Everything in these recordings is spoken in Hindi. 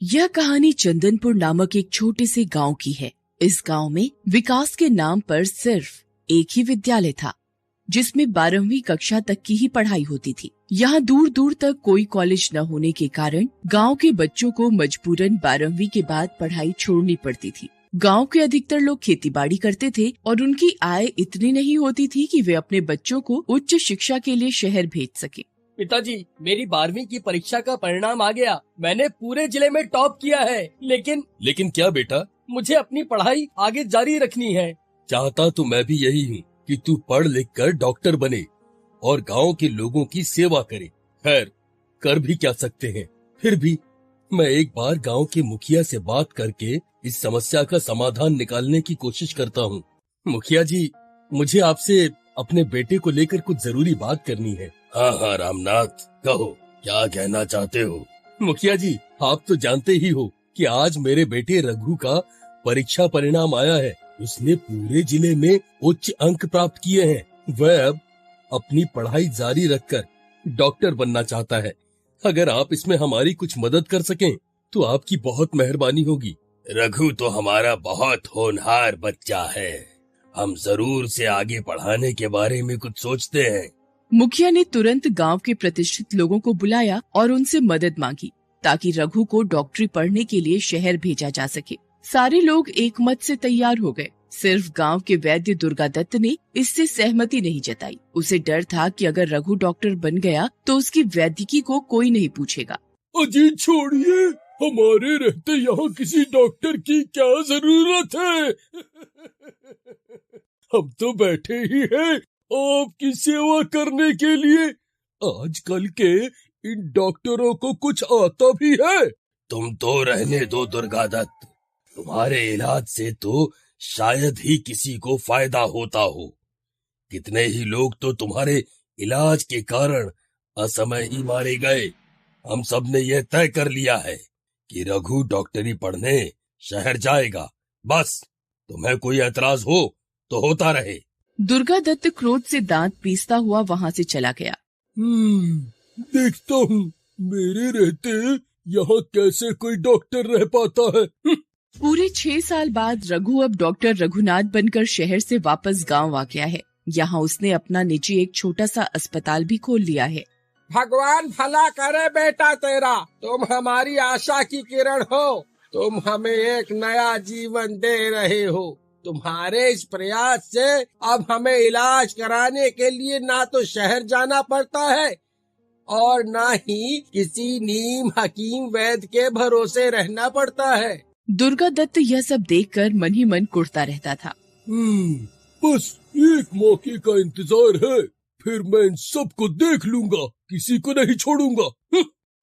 यह कहानी चंदनपुर नामक एक छोटे से गांव की है। इस गांव में विकास के नाम पर सिर्फ एक ही विद्यालय था, जिसमें 12वीं कक्षा तक की ही पढ़ाई होती थी। यहाँ दूर दूर तक कोई कॉलेज न होने के कारण गांव के बच्चों को मजबूरन 12वीं के बाद पढ़ाई छोड़नी पड़ती थी। गांव के अधिकतर लोग खेतीबाड़ी करते थे और उनकी आय इतनी नहीं होती थी कि वे अपने बच्चों को उच्च शिक्षा के लिए शहर भेज सके। पिताजी, मेरी 12वीं की परीक्षा का परिणाम आ गया। मैंने पूरे जिले में टॉप किया है। लेकिन क्या बेटा? मुझे अपनी पढ़ाई आगे जारी रखनी है। चाहता तो मैं भी यही हूँ कि तू पढ़ लिख कर डॉक्टर बने और गांव के लोगों की सेवा करे। खैर, कर भी क्या सकते हैं। फिर भी मैं एक बार गांव के मुखिया से बात करके इस समस्या का समाधान निकालने की कोशिश करता हूँ। मुखिया जी, मुझे आपसे अपने बेटे को लेकर कुछ जरूरी बात करनी है। हाँ रामनाथ, कहो क्या कहना चाहते हो। मुखिया जी, आप तो जानते ही हो कि आज मेरे बेटे रघु का परीक्षा परिणाम आया है। उसने पूरे जिले में उच्च अंक प्राप्त किए हैं। वह अब अपनी पढ़ाई जारी रखकर डॉक्टर बनना चाहता है। अगर आप इसमें हमारी कुछ मदद कर सकें तो आपकी बहुत मेहरबानी होगी। रघु तो हमारा बहुत होनहार बच्चा है। हम जरूर से आगे पढ़ाने के बारे में कुछ सोचते हैं। मुखिया ने तुरंत गांव के प्रतिष्ठित लोगों को बुलाया और उनसे मदद मांगी ताकि रघु को डॉक्टरी पढ़ने के लिए शहर भेजा जा सके। सारे लोग एक मत से तैयार हो गए। सिर्फ गांव के वैद्य दुर्गादत्त ने इससे सहमति नहीं जताई। उसे डर था कि अगर रघु डॉक्टर बन गया तो उसकी वैद्यकी को कोई नहीं पूछेगा। अजी छोड़िए, हमारे रहते यहाँ किसी डॉक्टर की क्या जरूरत है। हम तो बैठे ही हैं आपकी सेवा करने के लिए। आजकल के इन डॉक्टरों को कुछ आता भी है। तुम तो रहने दो दुर्गादत्त, तुम्हारे इलाज से तो शायद ही किसी को फायदा होता हो। कितने ही लोग तो तुम्हारे इलाज के कारण असमय ही मारे गए। हम सब ने यह तय कर लिया है कि रघु डॉक्टरी पढ़ने शहर जाएगा। बस तुम्हें कोई ऐतराज हो तो होता रहे। दुर्गादत्त क्रोध से दांत पीसता हुआ वहाँ से चला गया। देखता हूँ मेरे रहते यहाँ कैसे कोई डॉक्टर रह पाता है। पूरे 6 साल बाद रघु अब डॉक्टर रघुनाथ बनकर शहर से वापस गांव आ गया है। यहाँ उसने अपना निजी एक छोटा सा अस्पताल भी खोल लिया है। भगवान भला करे बेटा तेरा, तुम हमारी आशा की किरण हो। तुम हमें एक नया जीवन दे रहे हो। तुम्हारे इस प्रयास से अब हमें इलाज कराने के लिए ना तो शहर जाना पड़ता है और ना ही किसी नीम हकीम वैद्य के भरोसे रहना पड़ता है। दुर्गादत्त यह सब देखकर मन ही मन कुढ़ता रहता था। बस एक मौके का इंतजार है, फिर मैं इन सबको देख लूंगा, किसी को नहीं छोड़ूंगा।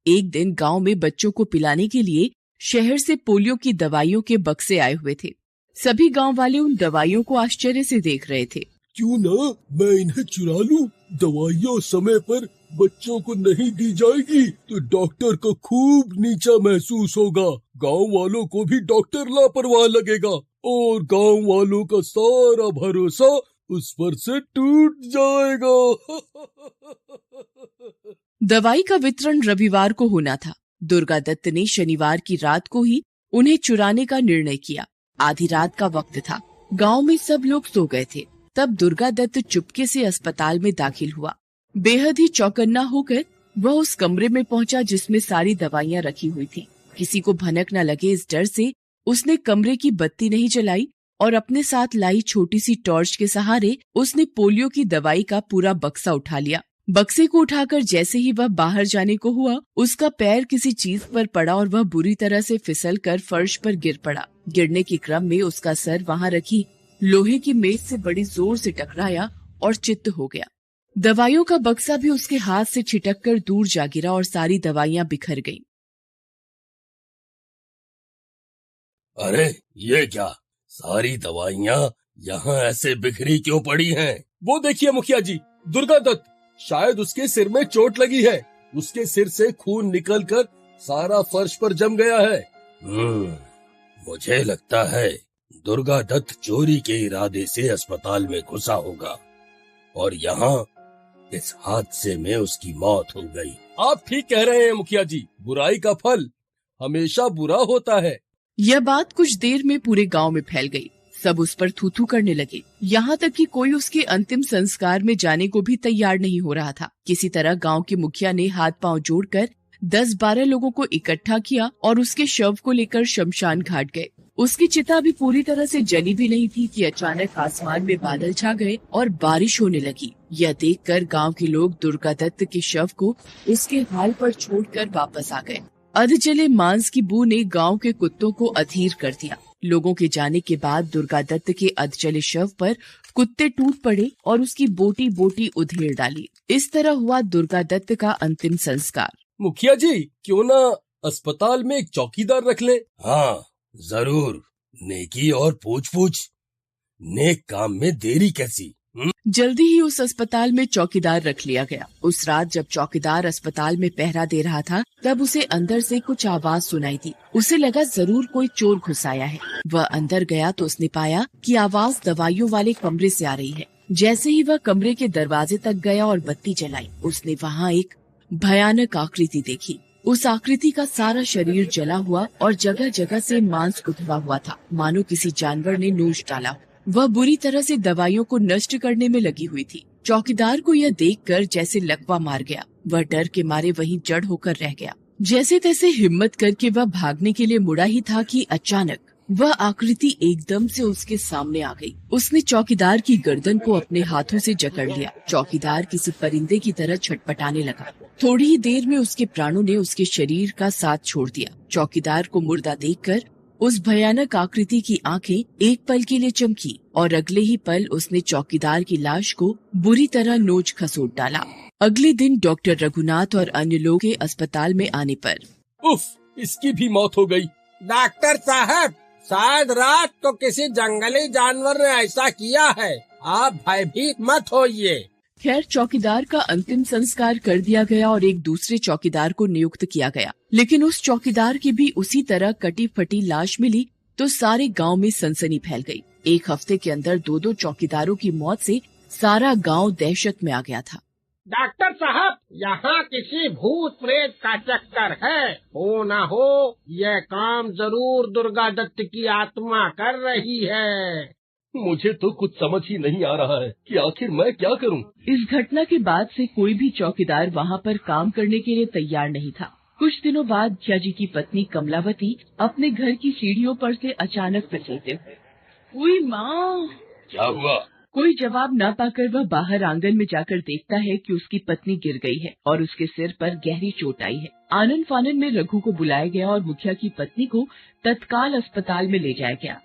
एक दिन गांव में बच्चों को पिलाने के लिए शहर से पोलियो की दवाइयों के बक्से आए हुए थे। सभी गांव वाले उन दवाइयों को आश्चर्य से देख रहे थे। क्यों ना मैं इन्हें चुरा लूं? दवाइयाँ समय पर बच्चों को नहीं दी जाएगी तो डॉक्टर को खूब नीचा महसूस होगा। गांव वालों को भी डॉक्टर लापरवाह लगेगा और गांव वालों का सारा भरोसा उस पर से टूट जाएगा। दवाई का वितरण रविवार को होना था। दुर्गादत्त ने शनिवार की रात को ही उन्हें चुराने का निर्णय किया। आधी रात का वक्त था। गांव में सब लोग सो गए थे। तब दुर्गादत्त चुपके से अस्पताल में दाखिल हुआ। बेहद ही चौकन्ना होकर वह उस कमरे में पहुंचा जिसमें सारी दवाइयां रखी हुई थीं। किसी को भनक न लगे इस डर से उसने कमरे की बत्ती नहीं जलाई और अपने साथ लाई छोटी सी टॉर्च के सहारे उसने पोलियो की दवाई का पूरा बक्सा उठा लिया। बक्से को उठाकर जैसे ही वह बाहर जाने को हुआ, उसका पैर किसी चीज पर पड़ा और वह बुरी तरह से फिसलकर फर्श पर गिर पड़ा। गिरने के क्रम में उसका सर वहां रखी लोहे की मेज से बड़ी जोर से टकराया और चित्त हो गया। दवाइयों का बक्सा भी उसके हाथ से छिटककर दूर जा गिरा और सारी दवाइयां बिखर गईं। अरे ये क्या, सारी दवाइयाँ यहाँ ऐसे बिखरी क्यों पड़ी हैं? वो देखिए मुखिया जी, दुर्गादत्त, शायद उसके सिर में चोट लगी है। उसके सिर से खून निकलकर सारा फर्श पर जम गया है। मुझे लगता है दुर्गादत्त चोरी के इरादे से अस्पताल में घुसा होगा और यहाँ इस हादसे में उसकी मौत हो गई। आप ठीक कह रहे हैं मुखिया जी, बुराई का फल हमेशा बुरा होता है। यह बात कुछ देर में पूरे गांव में फैल गई। सब उस पर थू थू करने लगे। यहाँ तक कि कोई उसके अंतिम संस्कार में जाने को भी तैयार नहीं हो रहा था। किसी तरह गांव के मुखिया ने हाथ पांव जोड़कर 10-12 लोगों को इकट्ठा किया और उसके शव को लेकर शमशान घाट गए। उसकी चिता भी पूरी तरह से जली भी नहीं थी कि अचानक आसमान में बादल छा गए और बारिश होने लगी। यह देखकर गांव के लोग दुर्गा दत्त के शव को उसके हाल पर छोड़कर वापस आ गए। अधजले मांस की बू ने गांव के कुत्तों को अधीर कर दिया। लोगों के जाने के बाद दुर्गा दत्त के अधजले शव पर कुत्ते टूट पड़े और उसकी बोटी बोटी उधेड़ डाली। इस तरह हुआ दुर्गा दत्त का अंतिम संस्कार। मुखिया जी, क्यों ना अस्पताल में एक चौकीदार रख ले? हाँ जरूर, नेकी और पूछ नेक काम में देरी कैसी। जल्दी ही उस अस्पताल में चौकीदार रख लिया गया। उस रात जब चौकीदार अस्पताल में पहरा दे रहा था, तब उसे अंदर से कुछ आवाज सुनाई दी। उसे लगा जरूर कोई चोर घुस आया है। वह अंदर गया तो उसने पाया कि आवाज दवाइयों वाले कमरे से आ रही है। जैसे ही वह कमरे के दरवाजे तक गया और बत्ती जलाई, उसने वहाँ एक भयानक आकृति देखी। उस आकृति का सारा शरीर जला हुआ और जगह जगह से मांस उतरा हुआ था, मानो किसी जानवर ने नोच डाला। वह बुरी तरह से दवाइयों को नष्ट करने में लगी हुई थी। चौकीदार को यह देखकर जैसे लकवा मार गया। वह डर के मारे वहीं जड़ होकर रह गया। जैसे तैसे हिम्मत करके वह भागने के लिए मुड़ा ही था कि अचानक वह आकृति एकदम से उसके सामने आ गई। उसने चौकीदार की गर्दन को अपने हाथों से जकड़ लिया। चौकीदार किसी परिंदे की तरह छटपटाने लगा। थोड़ी ही देर में उसके प्राणों ने उसके शरीर का साथ छोड़ दिया। चौकीदार को मुर्दा देखकर उस भयानक आकृति की आंखें एक पल के लिए चमकी और अगले ही पल उसने चौकीदार की लाश को बुरी तरह नोच खसोट डाला। अगले दिन डॉक्टर रघुनाथ और अन्य लोग के अस्पताल में आने पर उफ, इसकी भी मौत हो गई। डॉक्टर साहब, शायद रात को किसी जंगली जानवर ने ऐसा किया है। आप भयभीत मत होइए। खैर, चौकीदार का अंतिम संस्कार कर दिया गया और एक दूसरे चौकीदार को नियुक्त किया गया। लेकिन उस चौकीदार की भी उसी तरह कटी फटी लाश मिली तो सारे गांव में सनसनी फैल गई। एक हफ्ते के अंदर 2-2 चौकीदारों की मौत से सारा गांव दहशत में आ गया था। डॉक्टर साहब, यहाँ किसी भूत प्रेत का चक्कर है। हो ना हो, यह काम जरूर दुर्गा दत्त की आत्मा कर रही है। मुझे तो कुछ समझ ही नहीं आ रहा है कि आखिर मैं क्या करूं। इस घटना के बाद से कोई भी चौकीदार वहाँ पर काम करने के लिए तैयार नहीं था। कुछ दिनों बाद मुखिया जी की पत्नी कमलावती अपने घर की सीढ़ियों पर से अचानक फिसलते हुई, माँ! क्या हुआ? कोई जवाब न पाकर वह बाहर आंगन में जाकर देखता है कि उसकी पत्नी गिर गई है और उसके सिर पर गहरी चोट आई है। आनन फानन में रघु को बुलाया गया और मुखिया की पत्नी को तत्काल अस्पताल में ले जाया गया।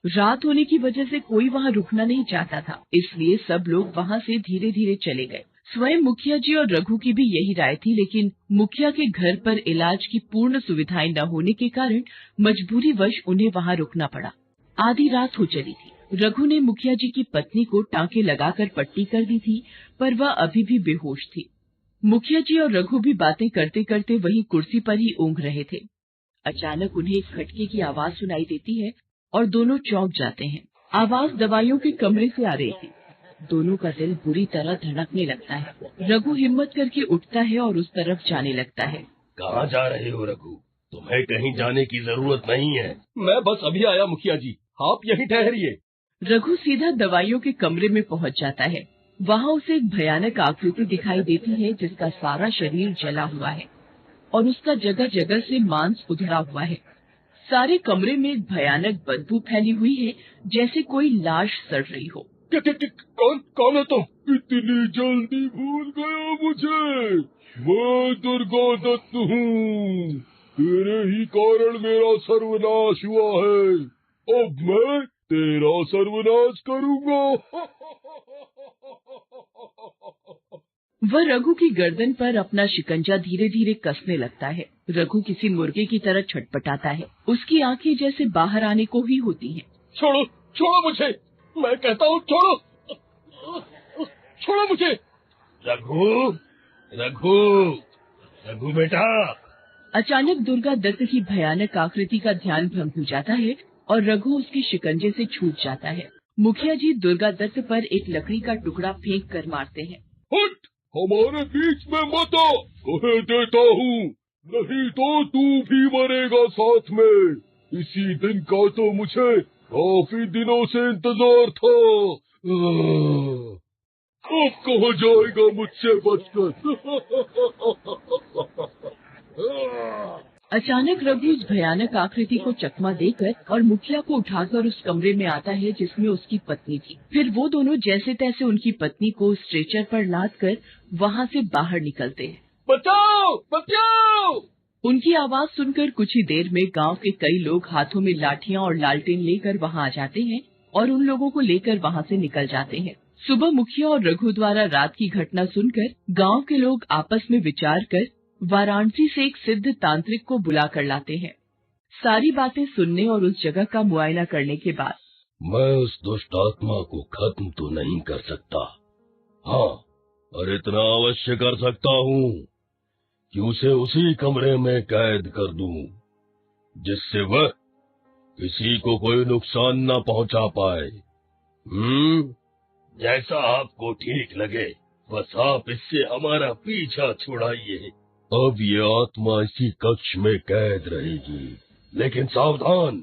रात होने की वजह से कोई वहाँ रुकना नहीं चाहता था, इसलिए सब लोग वहाँ से धीरे धीरे चले गए। स्वयं मुखिया जी और रघु की भी यही राय थी, लेकिन मुखिया के घर पर इलाज की पूर्ण सुविधाएं न होने के कारण मजबूरीवश उन्हें वहाँ रुकना पड़ा। आधी रात हो चली थी। रघु ने मुखिया जी की पत्नी को टांके लगाकर पट्टी कर दी थी, पर वह अभी भी बेहोश थी। मुखिया जी और रघु भी बातें करते करते वही कुर्सी पर ही ऊँघ रहे थे। अचानक उन्हें एक खटके की आवाज सुनाई देती है और दोनों चौंक जाते हैं। आवाज दवाइयों के कमरे से आ रही थी। दोनों का दिल बुरी तरह धड़कने लगता है। रघु हिम्मत करके उठता है और उस तरफ जाने लगता है। कहाँ जा रहे हो रघु? तुम्हें कहीं जाने की जरूरत नहीं है। मैं बस अभी आया मुखिया जी, आप यहीं ठहरिए। रघु सीधा दवाइयों के कमरे में पहुंच जाता है। वहाँ उसे एक भयानक आकृति दिखाई देती है जिसका सारा शरीर जला हुआ है और उसका जगह जगह से मांस उधड़ा हुआ है। सारे कमरे में एक भयानक बदबू फैली हुई है, जैसे कोई लाश सड़ रही हो। कौन है तुम? इतनी जल्दी भूल गया मुझे? मैं दुर्गा दत्त हूँ। तेरे ही कारण मेरा सर्वनाश हुआ है। अब मैं तेरा सर्वनाश करूँगा। वह रघु की गर्दन पर अपना शिकंजा धीरे धीरे कसने लगता है। रघु किसी मुर्गे की तरह छटपटाता है। उसकी आंखें जैसे बाहर आने को ही होती हैं। छोड़ो, छोड़ो मुझे, मैं कहता हूँ छोड़ो, छोड़ो मुझे। रघु, रघु, रघु बेटा। अचानक दुर्गा दत्त की भयानक आकृति का ध्यान भंग हो जाता है और रघु उसके शिकंजे से छूट जाता है। मुखिया जी दुर्गा दत्त पर एक लकड़ी का टुकड़ा फेंक कर मारते हैं। हट, हमारे बीच में मत आ, कह देता हूँ। नहीं तो तू भी मरेगा साथ में। इसी दिन का तो मुझे काफी दिनों से इंतजार था। अब कहाँ जाएगा मुझसे बचकर। अचानक रघु उस भयानक आकृति को चकमा देकर और मुखिया को उठाकर उस कमरे में आता है जिसमें उसकी पत्नी थी। फिर वो दोनों जैसे तैसे उनकी पत्नी को स्ट्रेचर पर लादकर वहाँ से बाहर निकलते हैं। बचाओ बचाओ! उनकी आवाज सुनकर कुछ ही देर में गांव के कई लोग हाथों में लाठियां और लालटेन लेकर वहां आ जाते हैं और उन लोगों को लेकर वहां से निकल जाते हैं। सुबह मुखिया और रघु द्वारा रात की घटना सुनकर गांव के लोग आपस में विचार कर वाराणसी से एक सिद्ध तांत्रिक को बुला कर लाते हैं। सारी बातें सुनने और उस जगह का मुआयना करने के बाद मैं उस दुष्ट आत्मा को खत्म तो नहीं कर सकता, हाँ, और इतना अवश्य कर सकता हूँ कि उसे उसी कमरे में कैद कर दूं, जिससे वह किसी को कोई नुकसान न पहुंचा पाए। जैसा आपको ठीक लगे, बस आप इससे हमारा पीछा छुड़ाइए। अब ये आत्मा इसी कक्ष में कैद रहेगी, लेकिन सावधान,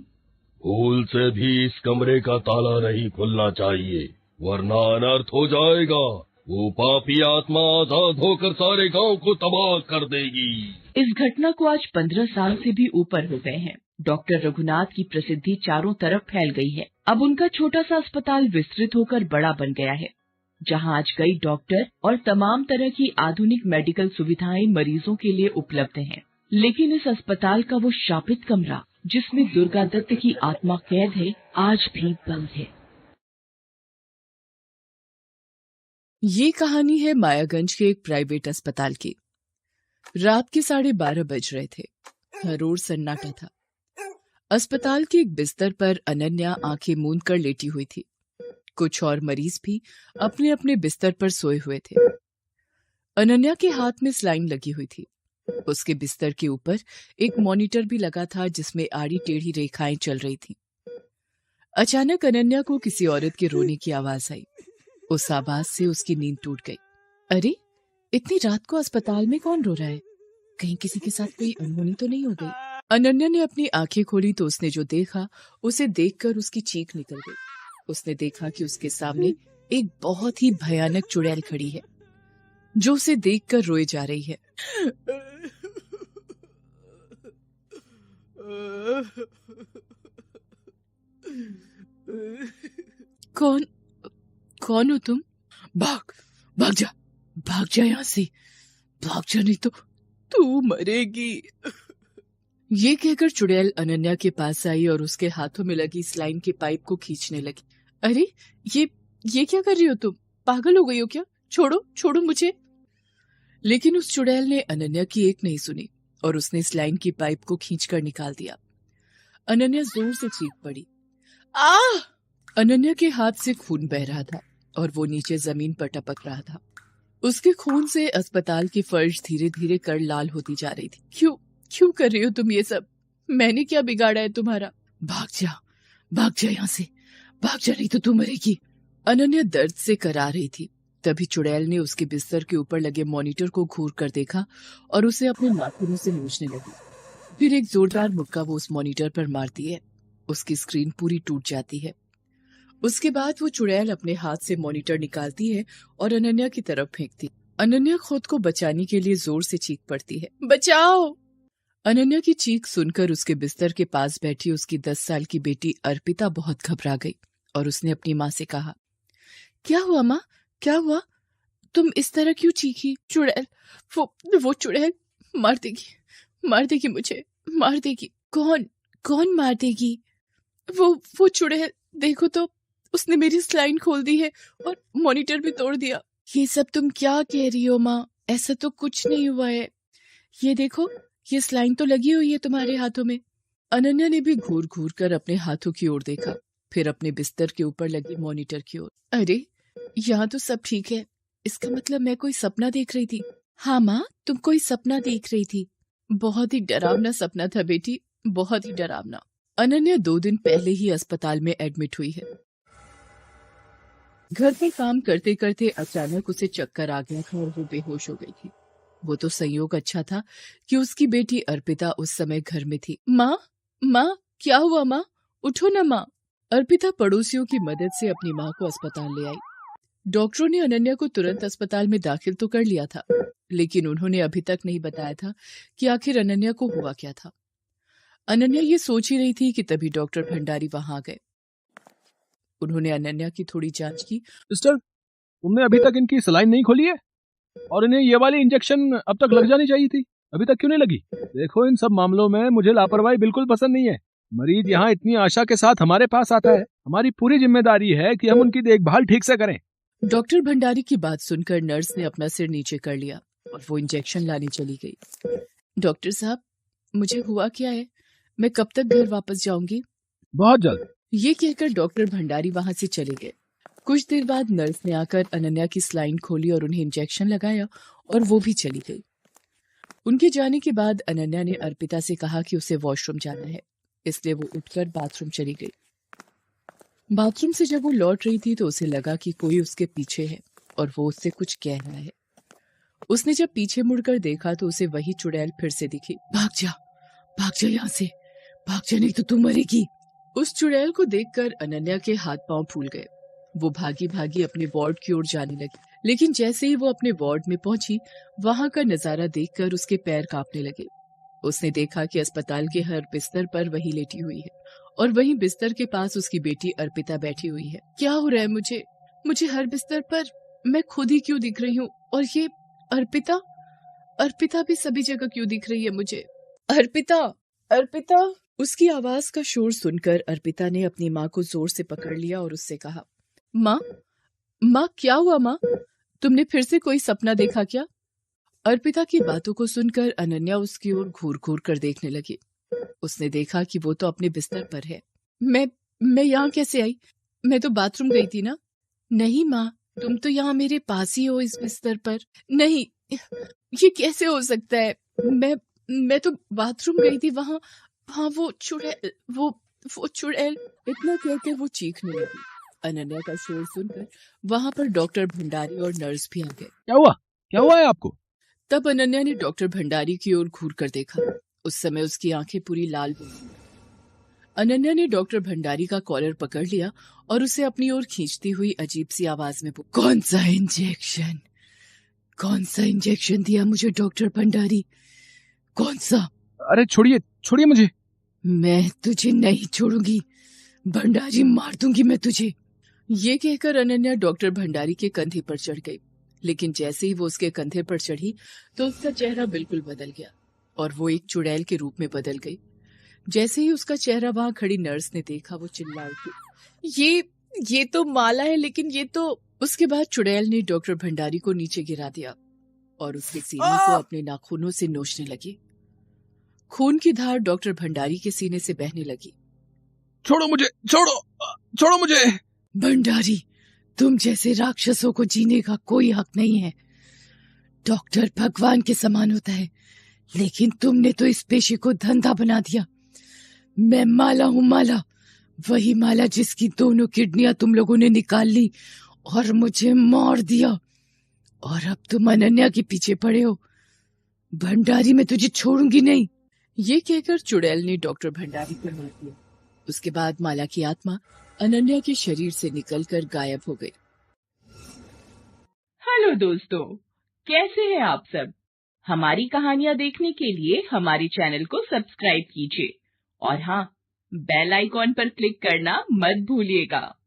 भूल से भी इस कमरे का ताला नहीं खुलना चाहिए, वरना अनर्थ हो जाएगा। वो पापी आत्मा आजाद होकर सारे गांव को तबाह कर देगी। इस घटना को आज 15 साल से भी ऊपर हो गए हैं। डॉक्टर रघुनाथ की प्रसिद्धि चारों तरफ फैल गई है। अब उनका छोटा सा अस्पताल विस्तृत होकर बड़ा बन गया है, जहां आज कई डॉक्टर और तमाम तरह की आधुनिक मेडिकल सुविधाएं मरीजों के लिए उपलब्ध हैं। लेकिन इस अस्पताल का वो शापित कमरा जिसमें दुर्गा दत्त की आत्मा कैद है, आज भी बंद है। ये कहानी है मायागंज के एक प्राइवेट अस्पताल की। रात के 12:30 बज रहे थे। हर ओर सन्नाटा था। अस्पताल के एक बिस्तर पर अनन्या आंखें मूंद कर लेटी हुई थी। कुछ और मरीज भी अपने अपने बिस्तर पर सोए हुए थे। अनन्या के हाथ में स्लाइन लगी हुई थी। उसके बिस्तर के ऊपर एक मॉनिटर भी लगा था जिसमें आड़ी टेढ़ी रेखाएं चल रही थीं। अचानक अनन्या को किसी औरत के रोने की आवाज आई। उस आवाज से उसकी नींद टूट गई। अरे, इतनी रात को अस्पताल में कौन रो रहा है? कहीं किसी के साथ कोई अनहोनी तो नहीं हो गई? अनन्या ने अपनी आंखें खोली तो उसने जो देखा उसे देखकर उसकी चीख निकल गई। उसने देखा कि उसके सामने एक बहुत ही भयानक चुड़ैल खड़ी है, जो उसे देखकर रोए जा रही है। कौन हो तुम? भाग जा यहाँ से, भाग जा, नहीं तो तू मरेगी। ये कहकर चुड़ैल अनन्या के पास आई और उसके हाथों में लगी स्लाइन के पाइप को खींचने लगी। अरे, ये क्या कर रही हो तुम? पागल हो गई हो क्या? छोड़ो मुझे। लेकिन उस चुड़ैल ने अनन्या की एक नहीं सुनी और उसने स्लाइन की पाइप को खींचकर निकाल दिया। अनन्या जोर से चीख पड़ी। आह! अनन्या के हाथ से खून बह रहा था और वो नीचे जमीन पर टपक रहा था। उसके खून से अस्पताल की फर्श धीरे धीरे कर लाल होती जा रही थी। क्यों कर रही हो तुम ये सब? मैंने क्या बिगाड़ा है तुम्हारा? भाग जा यहाँ से, भाग जा, नहीं तो तू मरेगी। अनन्या दर्द से करा रही थी। तभी चुड़ैल ने उसके बिस्तर के ऊपर लगे मॉनिटर को घूर कर देखा और उसे अपने नाखूनों से नोचने लगी। फिर एक जोरदार मुक्का वो उस मॉनिटर पर मारती है। उसकी स्क्रीन पूरी टूट जाती है। उसके बाद वो चुड़ैल अपने हाथ से मॉनिटर निकालती है और अनन्या की तरफ फेंकती। अनन्या खुद को बचाने के लिए जोर से चीख पड़ती है, बचाओ! अनन्या की चीख सुनकर उसके बिस्तर के पास बैठी उसकी 10 साल की बेटी अर्पिता बहुत घबरा गई और उसने अपनी माँ से कहा, क्या हुआ माँ, क्या हुआ? तुम इस तरह क्यों चीखी? चुड़ैल, वो चुड़ैल मार देगी मुझे, मार देगी। कौन मार देगी? वो चुड़ैल, देखो तो उसने मेरी स्लाइन खोल दी है और मॉनिटर भी तोड़ दिया। ये सब तुम क्या कह रही हो माँ? ऐसा तो कुछ नहीं हुआ है। ये देखो, ये स्लाइन तो लगी हुई है तुम्हारे हाथों में। अनन्या ने भी घूर घूर कर अपने हाथों की ओर देखा, फिर अपने बिस्तर के ऊपर लगी मॉनिटर की ओर। अरे, यहाँ तो सब ठीक है। इसका मतलब मैं कोई सपना देख रही थी। हाँ माँ, तुम कोई सपना देख रही थी। बहुत ही डरावना सपना था बेटी, बहुत ही डरावना। अनन्या 2 दिन पहले ही अस्पताल में एडमिट हुई है। घर पर काम करते करते अचानक उसे चक्कर आ गया था और वो बेहोश हो गई थी। वो तो संयोग अच्छा था कि उसकी बेटी अर्पिता उस समय घर में थी। माँ, क्या हुआ माँ? उठो ना माँ। अर्पिता पड़ोसियों की मदद से अपनी माँ को अस्पताल ले आई। डॉक्टरों ने अनन्या को तुरंत अस्पताल में दाखिल तो कर लिया था, लेकिन उन्होंने अभी तक नहीं बताया था कि आखिर अनन्या को हुआ क्या था। अनन्या ये सोच ही रही थी कि तभी डॉक्टर भंडारी वहां आ गए। उन्होंने अनन्या की थोड़ी जांच की। सिस्टर, तुमने अभी तक इनकी सलाइन नहीं खोली है और इन्हें ये वाली इंजेक्शन अब तक लग जानी चाहिए थी, अभी तक क्यों नहीं लगी? देखो, इन सब मामलों में मुझे लापरवाही बिल्कुल पसंद नहीं है। मरीज यहाँ इतनी आशा के साथ हमारे पास आता है, हमारी पूरी जिम्मेदारी है कि हम उनकी देखभाल ठीक से करें। डॉक्टर भंडारी की बात सुनकर नर्स ने अपना सिर नीचे कर लिया और वो इंजेक्शन लाने चली गई। डॉक्टर साहब, मुझे हुआ क्या है? मैं कब तक घर वापस जाऊंगी? बहुत जल्द। ये कहकर डॉक्टर भंडारी वहां से चले गए। कुछ देर बाद नर्स ने आकर अनन्या की स्लाइन खोली और उन्हें इंजेक्शन लगाया और वो भी चली गई। उनके जाने के बाद अनन्या ने अर्पिता से कहा कि उसे वॉशरूम जाना है, इसलिए वो उठकर बाथरूम चली गई। बाथरूम से जब वो लौट रही थी तो उसे लगा कि कोई उसके पीछे है और वो उससे कुछ कह रहा है। उसने जब पीछे मुड़कर देखा तो उसे वही चुड़ैल फिर से दिखी। भाग जा यहाँ से, भाग जा, नहीं तो तू मरेगी। उस चुड़ैल को देखकर अनन्या के हाथ पांव फूल गए। वो भागी भागी अपने वार्ड की ओर जाने लगी, लेकिन जैसे ही वो अपने वार्ड में पहुंची, वहां का नजारा देखकर उसके पैर कांपने लगे। उसने देखा कि अस्पताल के हर बिस्तर पर वही लेटी हुई है और वहीं बिस्तर के पास उसकी बेटी अर्पिता बैठी हुई है। क्या हो रहा है मुझे हर बिस्तर पर मैं खुद ही क्यों दिख रही हूँ? और ये अर्पिता भी सभी जगह क्यों दिख रही है मुझे? अर्पिता। उसकी आवाज का शोर सुनकर अर्पिता ने अपनी माँ को जोर से पकड़ लिया और उससे कहा, माँ, क्या हुआ माँ? तुमने फिर से कोई सपना देखा क्या? अर्पिता की बातों को सुनकर अनन्या उसकी ओर घूर घूर कर देखने लगी। उसने देखा कि वो तो अपने बिस्तर पर है। मैं यहाँ कैसे आई? मैं तो बाथरूम गई थी ना। नहीं माँ, तुम तो यहाँ मेरे पास ही हो, इस बिस्तर पर। नहीं, ये कैसे हो सकता है? मैं तो बाथरूम गई थी, वहाँ वो चुड़ैल। इतना कहकर वो चीखने लगी। अनन्या का शोर सुनकर वहां पर डॉक्टर भंडारी और नर्स भी आ गए। क्या हुआ है आपको? तब अनन्या ने डॉक्टर भंडारी की ओर घूर कर देखा। उस समय उसकी आंखें पूरी लाल हो गई। अनन्या ने डॉक्टर भंडारी का कॉलर पकड़ लिया और उसे अपनी ओर खींचती हुई अजीब सी आवाज में बोली, कौन सा इंजेक्शन दिया मुझे डॉक्टर भंडारी? कौन सा? अरे छोड़िए मुझे। मैं तुझे नहीं छोड़ूंगी भंडारी, मार दूंगी मैं तुझे। ये कहकर अनन्या डॉक्टर भंडारी के कंधे पर चढ़ गई, लेकिन जैसे ही वो उसके कंधे पर चढ़ी तो उसका चेहरा बिल्कुल बदल गया और वो एक चुड़ैल के रूप में बदल गई। जैसे ही उसका चेहरा वहां खड़ी नर्स ने देखा, वो चिल्ला उठी, ये तो माला है, लेकिन ये तो। उसके बाद चुड़ैल ने डॉक्टर भंडारी को नीचे गिरा दिया और उसके सीने को अपने नाखूनों से नोचने लगी। खून की धार डॉक्टर भंडारी के सीने से बहने लगी। छोड़ो मुझे। भंडारी, तुम जैसे राक्षसों को जीने का कोई हक नहीं है। डॉक्टर भगवान के समान होता है, लेकिन तुमने तो इस पेशे को धंधा बना दिया। मैं माला हूँ, माला, वही माला जिसकी दोनों किडनियां तुम लोगों ने निकाल ली और मुझे मार दिया, और अब तुम अनन्या के पीछे पड़े हो। भंडारी, मैं तुझे छोड़ूंगी नहीं। ये कहकर चुड़ैल ने डॉक्टर भंडारी को मार दिया। उसके बाद माला की आत्मा अनन्या के शरीर से निकलकर गायब हो गई। हेलो दोस्तों, कैसे हैं आप सब? हमारी कहानियां देखने के लिए हमारे चैनल को सब्सक्राइब कीजिए और हाँ, बेल आइकॉन पर क्लिक करना मत भूलिएगा।